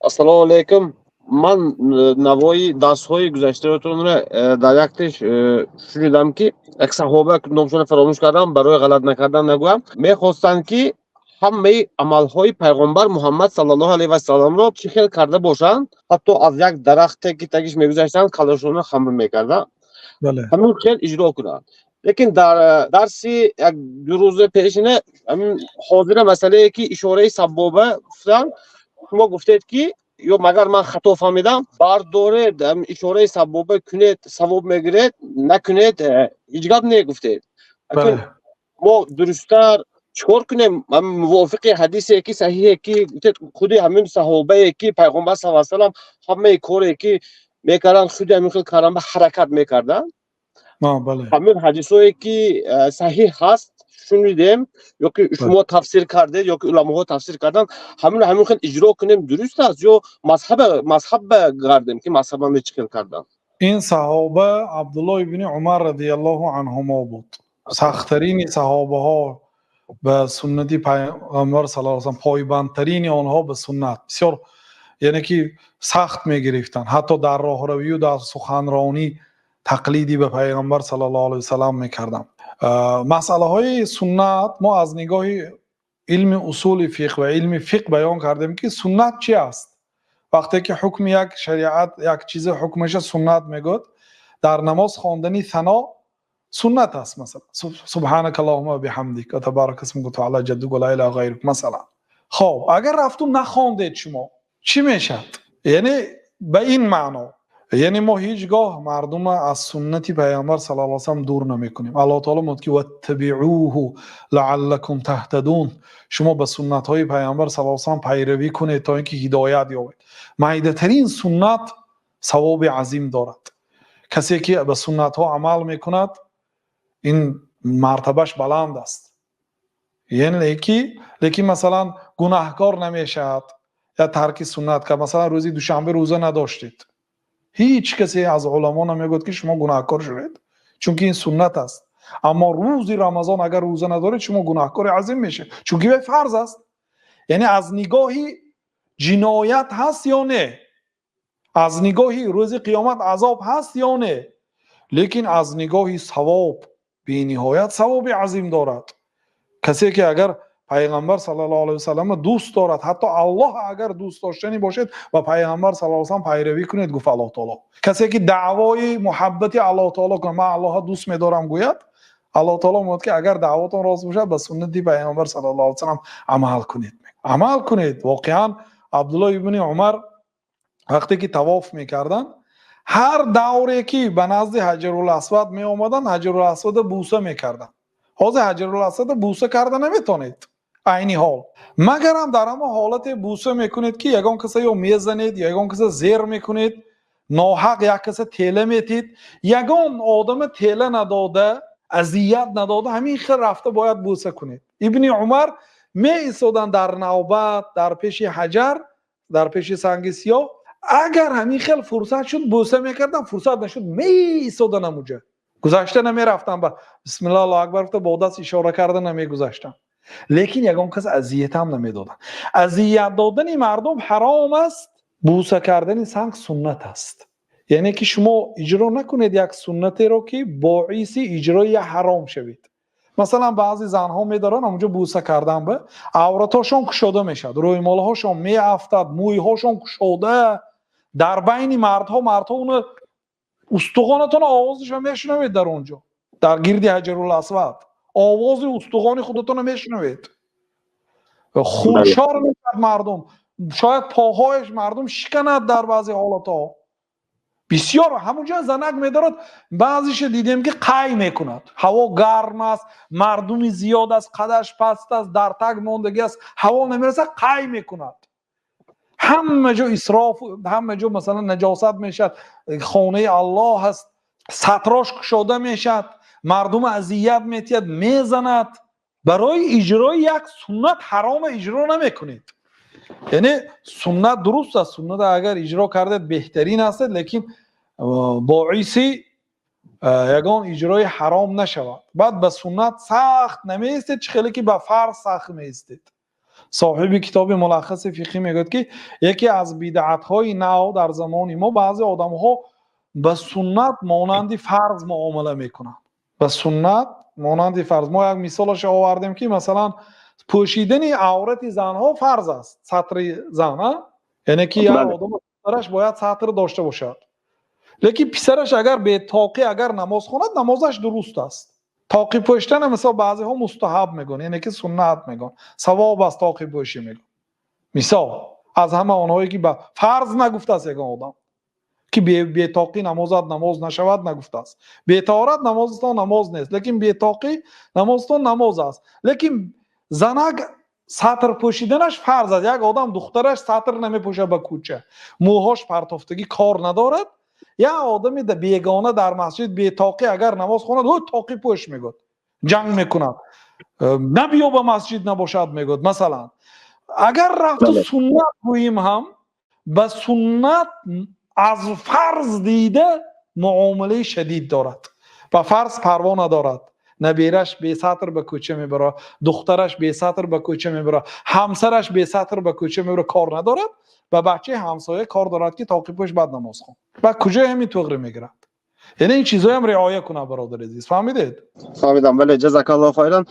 Assalomu alaykum. Man Navoiy darsҳои гузаштаатонро дар як тиш шунидам ки як саҳоба номшона фаромӯш кардам, барои галат накардан нагӯям. Мехостанд ки ҳамаи амалҳои пайғомбар Муҳаммад саллаллоҳу алайҳи ва салламро чӣ хел карда бошанд, ҳатто аз як дарахте ки тагиш мегузаштанд, калошона хамр мекарданд. بله ҳамин хел иҷро кунанд. Лекин дар дарси як ду рӯза пешина ҳамин ҳозира масъалае ки ишораи сабоба гуфтанд, шумо гуфтед ки ё магар ман хато фаҳмидам, бардоред ишораи сабоба кунед, савоб мегиред, накунед ҳеҷ гап не гуфтед. بله мо дурусттар чикор кунем? Мувофиқи ҳадисе ки саҳиҳе ки гуфтед, худи ҳамин саҳобае ки пайғомбар саллаллоҳу алайҳи ва саллам ҳамаи коре ки мекарданд, худи ҳамин хел карданд, ҳаракат мекарданд. بله ҳамин ҳадисое ки саҳиҳ ҳаст шунидем, ё ки шумо тафсир кардед, ё ки уламоҳо тафсир карданд, ҳамин хел иҷро кунем, дуруст аст ё мазҳаб гардем ки мазҳабаме чӣ хел карданд? این صحابه عبدالله ابن عمر رضی الله عنهما بود. سخت‌ترین صحابه ها به سنتی پیامبر صلی الله علیه و سلم، پایبندترین آنها به سنت، بسیار یعنی که سخت می‌گرفتند، حتی در راهروی و در سخنرانی تقلیدی به پیامبر صلی الله علیه و سلم می‌کردند. مسئله های سنت ما از نگاه علم اصول فقه و علم فقه بیان کردیم که سنت چی است. وقتی که حکم یک شریعت یک چیز حکمش سنت میگوید، در نماز خواندنی ثنا سنت است. مثلا سبحانك اللهم و بحمدک و تبارک اسمک و تعالی جدک و لا اله غیرک. مثلا خب اگر رفتون نخواندید شما چی میشد؟ یعنی به این معنا، یعنی ما هیچگاه مردم از سنت پیامبر صلی الله علیه و سلم دور نمیکنیم. الله تعالی میگه که واتبعوه لعلکم تهتدون، شما به سنت های پیامبر صلی الله علیه و سلم پیروی کنید تا اینکه هدایت یابید. معیده ترین سنت ثواب عظیم دارد. کسی که به سنت ها عمل میکند این مرتبهش بلند است. یعنی لیکن مثلا گناهکار نمیشد یا ترک سنت که مثلا روزی دوشنبه روزه نداشتید، هیچ کسی از علما نمیگوید که شما گناهکار شدید، چون که این سنت است. اما روزی رمضان اگر روزه ندارید شما گناهکار عظیم میشه، چون که فرض است. یعنی از نگاهی جنایت هست یا نه، از نگاهی روز قیامت عذاب هست یا نه، لیکن از نگاهی ثواب بی نهایت ثواب عظیم دارد. کسی که اگر پیغمبر صلی الله علیه و سلم دوست دارد، حتی الله اگر دوست داشتنی باشد و پیغمبر صلی الله علیه و سلم پیروی کنید، گفت الله تعالی. کسی که دعوای محبت الله تعالی کنه، من الله دوست می‌دارم گوید، الله تعالی میگه که اگر دعواتون راست باشه به سنت پیغمبر صلی الله علیه و سلم عمل کنید. عمل کنید. واقعا عبدالله ابن عمر وقتی که طواف میکردن، هر دوری که به نزد حجر الاسود می آمدن، حجر الاسود بوسه میکردن. حاضر حجر الاسود بوسه کرده نمیتونید عینی حال، مگر هم در همه حالت بوسه میکنید که یگان کسی یا میزنید یا یگان کسی زیر میکنید، ناحق یک کسی تیله میتید، یگان آدم تیله نداده، اذیت نداده، همین خیلی رفته باید بوسه کنید. ابن عمر می ایستادن در نوبت در پیش حجر، در پیش سنگ سیاه، اگر همین خیلی فرصت شد بوسه میکردن، فرصت نشد می ایستادن اونجا، گذشته نمیرفتن، با بسم الله الله اکبر گفته با دست اشاره کردن نمیگذاشتن. لیکن یگان کس اذیت هم نمیدادن. اذیت دادن مردم حرام است، بوسه کردن سنگ سنت است. یعنی که شما اجرا نکنید یک سنتی رو که باعث اجرای حرام شوید. مثلا بعضی زنها میدارن اونجا بوسه کردن به عورتاشون کشوده میشد، روی مالهاشون میافتاد، مویهاشون کشوده، در بین مردها اون استخوانتون آوازش رو میشنوید، در اونجا در گرد حجر الاسود آواز استخوان خودتون میشنوید، خونشار میشد مردم، شاید پاهایش مردم شکند در بعضی حالات. بسیار همونجا زنک میدارد، بعضیش دیدیم که قی میکند، هوا گرم است، مردم زیاد است، قدش پست است، در تگ موندگی است، هوا نمیرسه، قی میکند. همه جا اسراف، همه جا مثلا نجاست میشد، خانه الله هست، ستراش کشاده میشد، مردم اذیت میتید، میزند. برای اجرای یک سنت حرام اجرا نمیکنید. یعنی سنت درست است، سنت اگر اجرا کردید بهترین است، لیکن باعث یگان اجرای حرام نشود. بعد به سنت سخت نمیستید، خیلی که به فرض سخت میستید. صاحب کتاب ملخص فقهی میگه که یکی از بدعت های نو در زمان ما بعضی آدم ها به سنت مانند فرض معامله میکنن. به سنت مانند فرض. ما یک مثالش آوردیم که مثلا پوشیدن عورت زن ها فرض است. سطر زن ها، یعنی که یک بله. آدم پسرش باید سطر داشته باشد، لیکن پسرش اگر به تاقی اگر نماز خواند نمازش درست است. تاقی پوشتن مثلا بعضی ها مستحب میگن، یعنی که سنت میگن، ثواب است تاقی پوشی میگن. مثال از همه آنهایی که به فرض نگفته است یک آدم که به تاقی نمازت نماز نشود نگفته است. به طهارت نمازتان نماز نیست، لیکن به تاقی نمازتان نماز است. لیکن زنک سطر پوشیدنش فرض است. یک آدم دخترش سطر نمیپوشه به کوچه، موهاش پرتافتگی کار ندارد، یا آدمی در بیگانه در مسجد به تاقی اگر نماز خواند او تاقی پوش میگد، جنگ میکند، نبیا به مسجد نباشد میگد. مثلا اگر رفت بله. سنت گوییم هم به سنت از فرض دیده معامله شدید دارد. به فرض پروا ندارد. نبیرش به سطر به کوچه میبره، دخترش به سطر به کوچه میبره، همسرش به سطر به کوچه میبره، کار ندارد. و بچه همسایه کار دارد که تاقی پوش بعد نماز خون و کجا همین توغری میگیرد. یعنی این چیزایی هم رعایت کنه برادر عزیز. فهمیدید؟ فهمیدم. بله، جزاک الله خیرا.